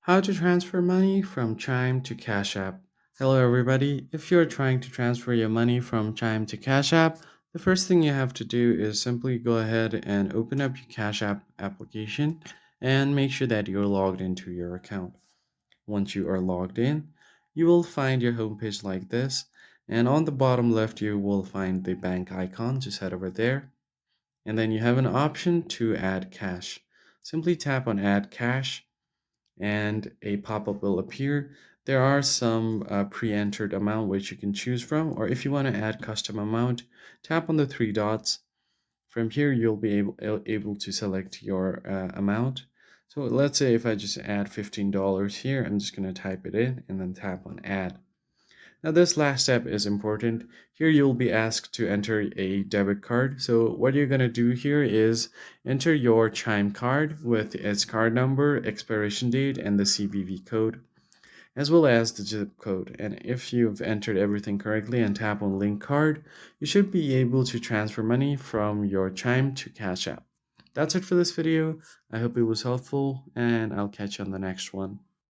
How to transfer money from Chime to Cash App. Hello, everybody. If you're trying to transfer your money from Chime to Cash App, the first thing you have to do is simply go ahead and open up your Cash App application and make sure that you're logged into your account. Once you are logged in, you will find your homepage like this. And on the bottom left, you will find the bank icon. Just head over there. And then you have an option to add cash. Simply tap on Add Cash and a pop-up will appear. There are some pre-entered amount which you can choose from, or if you want to add custom amount, tap on the three dots. From here, you'll be able to select your amount. So let's say if I just add $15 here, I'm just going to type it in and then tap on add. Now this last step is important. Here you'll be asked to enter a debit card. So what you're going to do here is enter your Chime card with its card number, expiration date, and the CVV code, as well as the zip code. And if you've entered everything correctly and tap on link card, you should be able to transfer money from your Chime to Cash App. That's it for this video. I hope it was helpful, and I'll catch you on the next one.